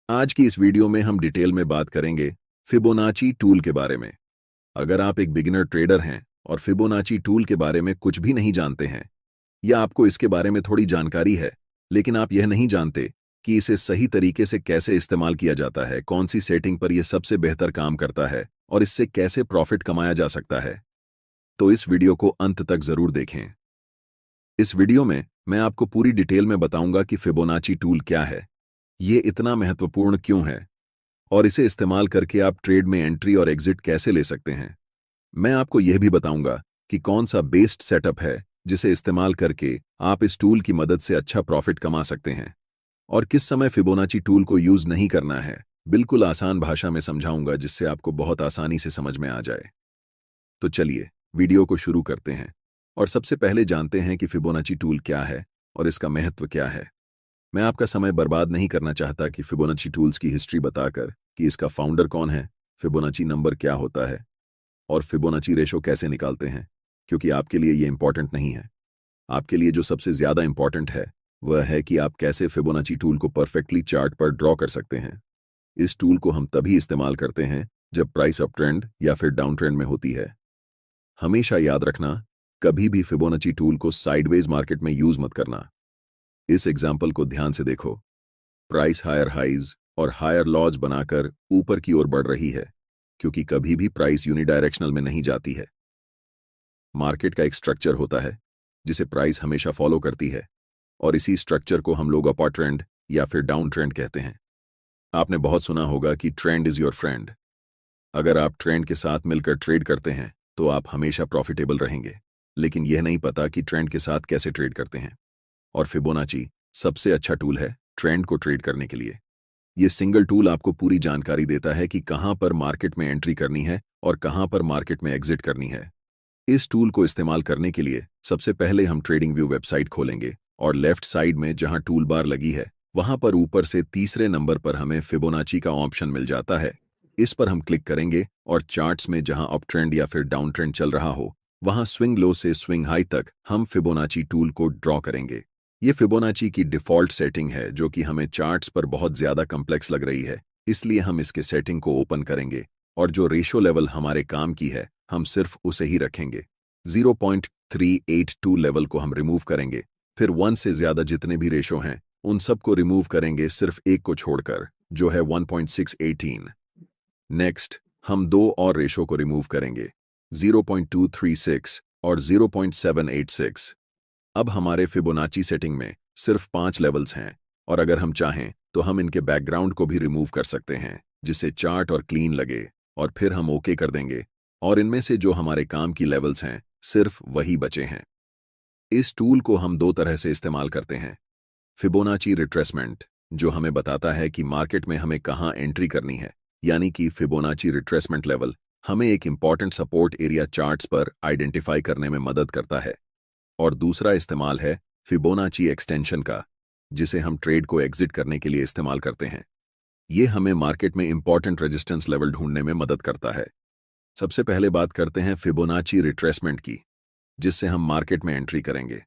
आज की इस वीडियो में हम डिटेल में बात करेंगे फिबोनाची टूल के बारे में। अगर आप एक बिगिनर ट्रेडर हैं और फिबोनाची टूल के बारे में कुछ भी नहीं जानते हैं या आपको इसके बारे में थोड़ी जानकारी है लेकिन आप यह नहीं जानते कि इसे सही तरीके से कैसे इस्तेमाल किया जाता है, कौन सी सेटिंग पर यह सबसे बेहतर काम करता है और इससे कैसे प्रॉफिट कमाया जा सकता है, तो इस वीडियो को अंत तक जरूर देखें। इस वीडियो में मैं आपको पूरी डिटेल में बताऊंगा कि फिबोनाची टूल क्या है, ये इतना महत्वपूर्ण क्यों है और इसे इस्तेमाल करके आप ट्रेड में एंट्री और एग्जिट कैसे ले सकते हैं। मैं आपको यह भी बताऊंगा कि कौन सा बेस्ट सेटअप है जिसे इस्तेमाल करके आप इस टूल की मदद से अच्छा प्रॉफिट कमा सकते हैं और किस समय फिबोनाची टूल को यूज नहीं करना है। बिल्कुल आसान भाषा में समझाऊंगा जिससे आपको बहुत आसानी से समझ में आ जाए। तो चलिए वीडियो को शुरू करते हैं और सबसे पहले जानते हैं कि फिबोनाची टूल क्या है और इसका महत्व क्या है। मैं आपका समय बर्बाद नहीं करना चाहता कि फिबोनाची टूल्स की हिस्ट्री बताकर कि इसका फाउंडर कौन है, फिबोनाची नंबर क्या होता है और फिबोनाची रेशो कैसे निकालते हैं, क्योंकि आपके लिए ये इंपॉर्टेंट नहीं है। आपके लिए जो सबसे ज्यादा इंपॉर्टेंट है वह है कि आप कैसे फिबोनाची टूल को परफेक्टली चार्ट पर ड्रॉ कर सकते हैं। इस टूल को हम तभी इस्तेमाल करते हैं जब प्राइस अप ट्रेंड या फिर डाउन ट्रेंड में होती है। हमेशा याद रखना, कभी भी फिबोनाची टूल को साइडवेज मार्केट में यूज मत करना। इस एग्जाम्पल को ध्यान से देखो। प्राइस हायर हाइज और हायर लॉज बनाकर ऊपर की ओर बढ़ रही है, क्योंकि कभी भी प्राइस यूनिडायरेक्शनल में नहीं जाती है। मार्केट का एक स्ट्रक्चर होता है जिसे प्राइस हमेशा फॉलो करती है और इसी स्ट्रक्चर को हम लोग अपर ट्रेंड या फिर डाउन ट्रेंड कहते हैं। आपने बहुत सुना होगा कि ट्रेंड इज योर फ्रेंड। अगर आप ट्रेंड के साथ मिलकर ट्रेड करते हैं तो आप हमेशा प्रॉफिटेबल रहेंगे, लेकिन यह नहीं पता कि ट्रेंड के साथ कैसे ट्रेड करते हैं। और फिबोनाची सबसे अच्छा टूल है ट्रेंड को ट्रेड करने के लिए। यह सिंगल टूल आपको पूरी जानकारी देता है कि कहां पर मार्केट में एंट्री करनी है और कहां पर मार्केट में एग्जिट करनी है। इस टूल को इस्तेमाल करने के लिए सबसे पहले हम ट्रेडिंग व्यू वेबसाइट खोलेंगे और लेफ्ट साइड में जहां टूल बार लगी है वहां पर ऊपर से तीसरे नंबर पर हमें फिबोनाची का ऑप्शन मिल जाता है। इस पर हम क्लिक करेंगे और चार्ट्स में जहां अप ट्रेंड या फिर डाउन ट्रेंड चल रहा हो वहां स्विंग लो से स्विंग हाई तक हम फिबोनाची टूल को ड्रॉ करेंगे। ये फिबोनाची की डिफ़ॉल्ट सेटिंग है जो कि हमें चार्ट्स पर बहुत ज़्यादा कम्प्लेक्स लग रही है, इसलिए हम इसके सेटिंग को ओपन करेंगे और जो रेशो लेवल हमारे काम की है हम सिर्फ उसे ही रखेंगे। 0.382 लेवल को हम रिमूव करेंगे, फिर 1 से ज़्यादा जितने भी रेशो हैं उन सब को रिमूव करेंगे सिर्फ एक को छोड़कर, जो है 1.618। नेक्स्ट हम दो और रेशो को रिमूव करेंगे, 0.236 और 0.786। अब हमारे फिबोनाची सेटिंग में सिर्फ 5 लेवल्स हैं और अगर हम चाहें तो हम इनके बैकग्राउंड को भी रिमूव कर सकते हैं जिससे चार्ट और क्लीन लगे, और फिर हम ओके कर देंगे और इनमें से जो हमारे काम की लेवल्स हैं सिर्फ वही बचे हैं। इस टूल को हम दो तरह से इस्तेमाल करते हैं। फिबोनाची रिट्रेसमेंट, जो हमें बताता है कि मार्केट में हमें कहाँ एंट्री करनी है, यानी कि फिबोनाची रिट्रेसमेंट लेवल हमें एक इंपॉर्टेंट सपोर्ट एरिया चार्ट्स पर आइडेंटिफाई करने में मदद करता है। और दूसरा इस्तेमाल है फिबोनाची एक्सटेंशन का, जिसे हम ट्रेड को एग्जिट करने के लिए इस्तेमाल करते हैं। ये हमें मार्केट में इंपॉर्टेंट रेजिस्टेंस लेवल ढूंढने में मदद करता है। सबसे पहले बात करते हैं फिबोनाची रिट्रेसमेंट की, जिससे हम मार्केट में एंट्री करेंगे।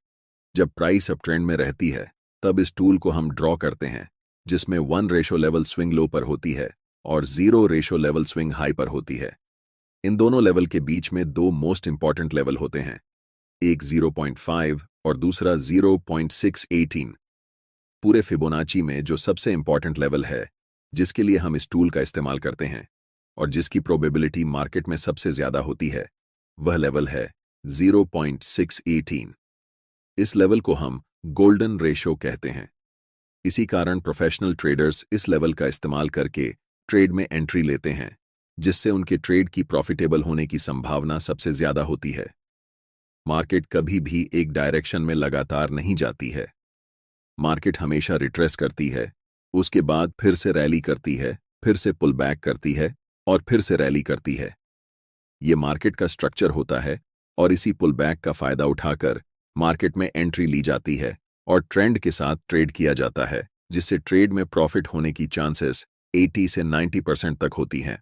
जब प्राइस अप ट्रेंड में रहती है तब इस टूल को हम ड्रॉ करते हैं, जिसमें 1 रेशो लेवल स्विंग लो पर होती है और 0 रेशो लेवल स्विंग हाई पर होती है। इन दोनों लेवल के बीच में दो मोस्ट इंपॉर्टेंट लेवल होते हैं, एक 0.5 और दूसरा 0.618। पूरे फिबोनाची में जो सबसे इंपॉर्टेंट लेवल है जिसके लिए हम इस टूल का इस्तेमाल करते हैं और जिसकी प्रोबेबिलिटी मार्केट में सबसे ज्यादा होती है, वह लेवल है 0.618। इस लेवल को हम गोल्डन रेशो कहते हैं। इसी कारण प्रोफेशनल ट्रेडर्स इस लेवल का इस्तेमाल करके ट्रेड में एंट्री लेते हैं, जिससे उनके ट्रेड की प्रॉफिटेबल होने की संभावना सबसे ज्यादा होती है। मार्केट कभी भी एक डायरेक्शन में लगातार नहीं जाती है। मार्केट हमेशा रिट्रेस करती है, उसके बाद फिर से रैली करती है, फिर से पुल बैक करती है और फिर से रैली करती है। ये मार्केट का स्ट्रक्चर होता है और इसी पुल बैक का फायदा उठाकर मार्केट में एंट्री ली जाती है और ट्रेंड के साथ ट्रेड किया जाता है, जिससे ट्रेड में प्रॉफिट होने की चांसेस 80 से 90% तक होती हैं।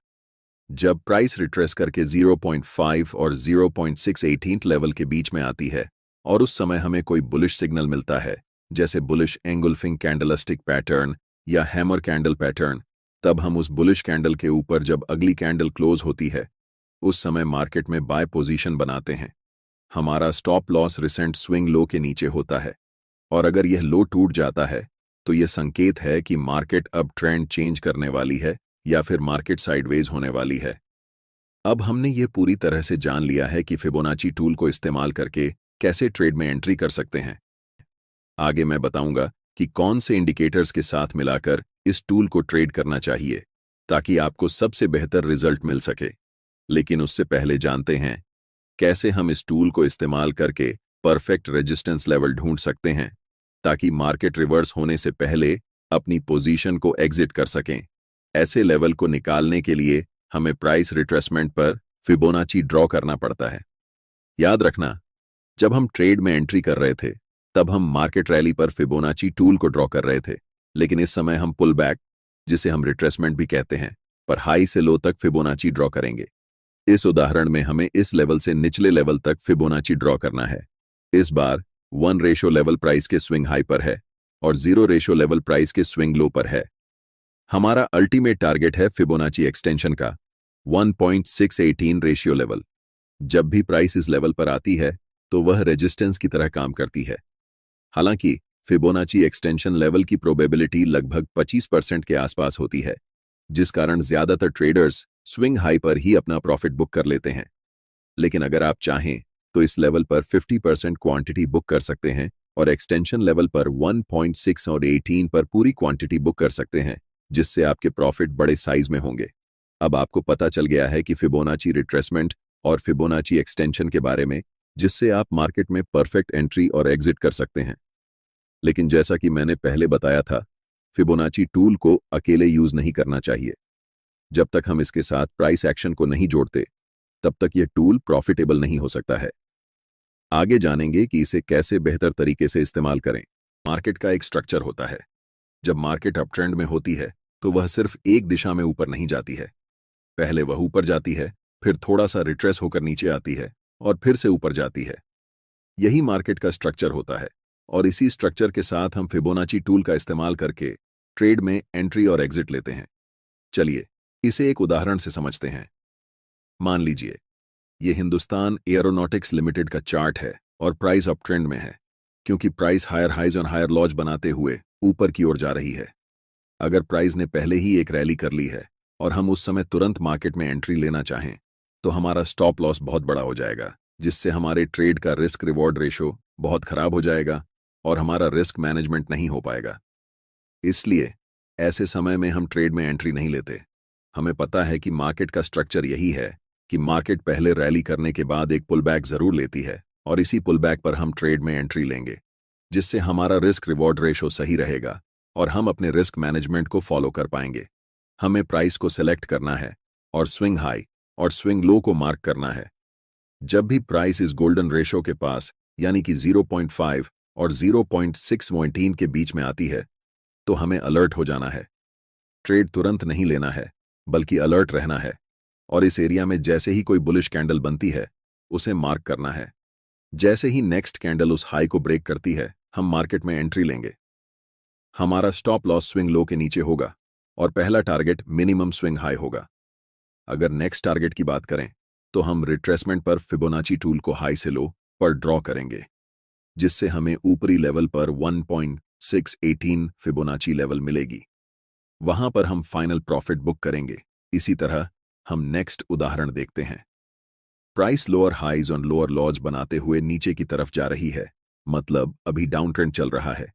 जब प्राइस रिट्रेस करके 0.5 और 0.618 लेवल के बीच में आती है और उस समय हमें कोई बुलिश सिग्नल मिलता है, जैसे बुलिश एंगुल्फिंग कैंडलस्टिक पैटर्न या हैमर कैंडल पैटर्न, तब हम उस बुलिश कैंडल के ऊपर जब अगली कैंडल क्लोज होती है उस समय मार्केट में बाय पोजीशन बनाते हैं। हमारा stop loss recent swing low के नीचे होता है और अगर यह लो टूट जाता है तो यह संकेत है कि मार्केट अब ट्रेंड चेंज करने वाली है या फिर मार्केट साइडवेज होने वाली है। अब हमने ये पूरी तरह से जान लिया है कि फिबोनाची टूल को इस्तेमाल करके कैसे ट्रेड में एंट्री कर सकते हैं। आगे मैं बताऊंगा कि कौन से इंडिकेटर्स के साथ मिलाकर इस टूल को ट्रेड करना चाहिए ताकि आपको सबसे बेहतर रिजल्ट मिल सके। लेकिन उससे पहले जानते हैं कैसे हम इस टूल को इस्तेमाल करके परफेक्ट रेजिस्टेंस लेवल ढूंढ सकते हैं ताकि मार्केट रिवर्स होने से पहले अपनी पोजीशन को एग्जिट कर सकें। ऐसे लेवल को निकालने के लिए हमें प्राइस रिट्रेसमेंट पर फिबोनाची ड्रॉ करना पड़ता है। याद रखना, जब हम ट्रेड में एंट्री कर रहे थे तब हम मार्केट रैली पर फिबोनाची टूल को ड्रॉ कर रहे थे, लेकिन इस समय हम पुल बैक, जिसे हम रिट्रेसमेंट भी कहते हैं, पर हाई से लो तक फिबोनाची ड्रॉ करेंगे। इस उदाहरण में हमें इस लेवल से निचले लेवल तक फिबोनाची ड्रॉ करना है। इस बार 1 रेशो लेवल प्राइस के स्विंग हाई पर है और 0 रेशो लेवल प्राइस के स्विंग लो पर है। हमारा अल्टीमेट टारगेट है फिबोनाची एक्सटेंशन का 1.618 रेशियो लेवल। जब भी प्राइस इस लेवल पर आती है तो वह रेजिस्टेंस की तरह काम करती है। हालांकि फिबोनाची एक्सटेंशन लेवल की प्रोबेबिलिटी लगभग 25% के आसपास होती है, जिस कारण ज्यादातर ट्रेडर्स स्विंग हाई पर ही अपना प्रॉफिट बुक कर लेते हैं। लेकिन अगर आप चाहें तो इस लेवल पर 50% क्वांटिटी बुक कर सकते हैं और एक्सटेंशन लेवल पर 1.6 और 18 पर पूरी क्वांटिटी बुक कर सकते हैं, जिससे आपके प्रॉफिट बड़े साइज में होंगे। अब आपको पता चल गया है कि फिबोनाची रिट्रेसमेंट और फिबोनाची एक्सटेंशन के बारे में, जिससे आप मार्केट में परफेक्ट एंट्री और एग्जिट कर सकते हैं। लेकिन जैसा कि मैंने पहले बताया था, फिबोनाची टूल को अकेले यूज नहीं करना चाहिए। जब तक हम इसके साथ प्राइस एक्शन को नहीं जोड़ते तब तक यह टूल प्रॉफिटेबल नहीं हो सकता है। आगे जानेंगे कि इसे कैसे बेहतर तरीके से इस्तेमाल करें। मार्केट का एक स्ट्रक्चर होता है। जब मार्केट अप ट्रेंड में होती है तो वह सिर्फ एक दिशा में ऊपर नहीं जाती है। पहले वह ऊपर जाती है, फिर थोड़ा सा रिट्रेस होकर नीचे आती है और फिर से ऊपर जाती है। यही मार्केट का स्ट्रक्चर होता है और इसी स्ट्रक्चर के साथ हम फिबोनाची टूल का इस्तेमाल करके ट्रेड में एंट्री और एग्जिट लेते हैं। चलिए इसे एक उदाहरण से समझते हैं। मान लीजिए यह हिंदुस्तान एरोनॉटिक्स लिमिटेड का चार्ट है और प्राइस अप ट्रेंड में है, क्योंकि प्राइस हायर हाइज और हायर लॉज बनाते हुए ऊपर की ओर जा रही है। अगर प्राइस ने पहले ही एक रैली कर ली है और हम उस समय तुरंत मार्केट में एंट्री लेना चाहें तो हमारा स्टॉप लॉस बहुत बड़ा हो जाएगा, जिससे हमारे ट्रेड का रिस्क रिवॉर्ड रेशो बहुत खराब हो जाएगा और हमारा रिस्क मैनेजमेंट नहीं हो पाएगा। इसलिए ऐसे समय में हम ट्रेड में एंट्री नहीं लेते। हमें पता है कि मार्केट का स्ट्रक्चर यही है कि मार्केट पहले रैली करने के बाद एक पुलबैक जरूर लेती है और इसी पुलबैक पर हम ट्रेड में एंट्री लेंगे, जिससे हमारा रिस्क रिवॉर्ड रेशो सही रहेगा और हम अपने रिस्क मैनेजमेंट को फॉलो कर पाएंगे। हमें प्राइस को सेलेक्ट करना है और स्विंग हाई और स्विंग लो को मार्क करना है। जब भी प्राइस इस गोल्डन रेशो के पास यानी कि 0.5 और 0.618 के बीच में आती है तो हमें अलर्ट हो जाना है। ट्रेड तुरंत नहीं लेना है, बल्कि अलर्ट रहना है और इस एरिया में जैसे ही कोई बुलिश कैंडल बनती है उसे मार्क करना है। जैसे ही नेक्स्ट कैंडल उस हाई को ब्रेक करती है हम मार्केट में एंट्री लेंगे। हमारा स्टॉप लॉस स्विंग लो के नीचे होगा और पहला टारगेट मिनिमम स्विंग हाई होगा। अगर नेक्स्ट टारगेट की बात करें तो हम रिट्रेसमेंट पर फिबोनाची टूल को हाई से लो पर ड्रॉ करेंगे, जिससे हमें ऊपरी लेवल पर 1.618 फिबोनाची लेवल मिलेगी। वहां पर हम फाइनल प्रॉफिट बुक करेंगे। इसी तरह हम नेक्स्ट उदाहरण देखते हैं। प्राइस लोअर हाइज और लोअर लॉज बनाते हुए नीचे की तरफ जा रही है, मतलब अभी डाउन ट्रेंड चल रहा है।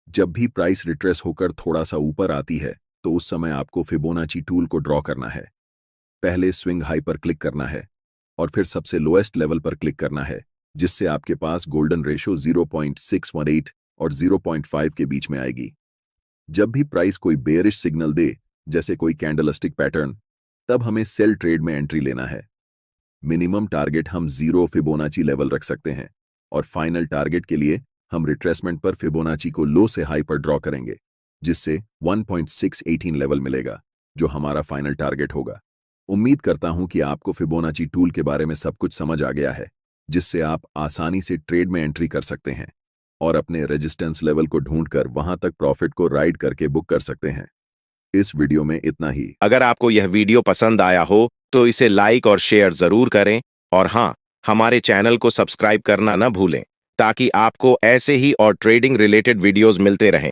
जब भी प्राइस रिट्रेस होकर थोड़ा सा ऊपर आती है तो उस समय आपको फिबोनाची टूल को ड्रॉ करना है। पहले स्विंग हाई पर क्लिक करना है और फिर सबसे लोएस्ट लेवल पर क्लिक करना है, जिससे आपके पास गोल्डन रेशो 0.618 और 0.5 के बीच में आएगी। जब भी प्राइस कोई बेयरिश सिग्नल दे, जैसे कोई कैंडलस्टिक पैटर्न, तब हमें सेल ट्रेड में एंट्री लेना है। मिनिमम टारगेट हम 0 फिबोनाची लेवल रख सकते हैं और फाइनल टारगेट के लिए हम रिट्रेसमेंट पर फिबोनाची को लो से हाई पर ड्रॉ करेंगे, जिससे 1.618 लेवल मिलेगा, जो हमारा फाइनल टारगेट होगा। उम्मीद करता हूं कि आपको फिबोनाची टूल के बारे में सब कुछ समझ आ गया है, जिससे आप आसानी से ट्रेड में एंट्री कर सकते हैं और अपने रेजिस्टेंस लेवल को ढूंढकर वहां तक प्रॉफिट को राइड करके बुक कर सकते हैं। इस वीडियो में इतना ही। अगर आपको यह वीडियो पसंद आया हो तो इसे लाइक और शेयर जरूर करें, और हाँ, हमारे चैनल को सब्सक्राइब करना न भूलें ताकि आपको ऐसे ही और ट्रेडिंग रिलेटेड वीडियोस मिलते रहें।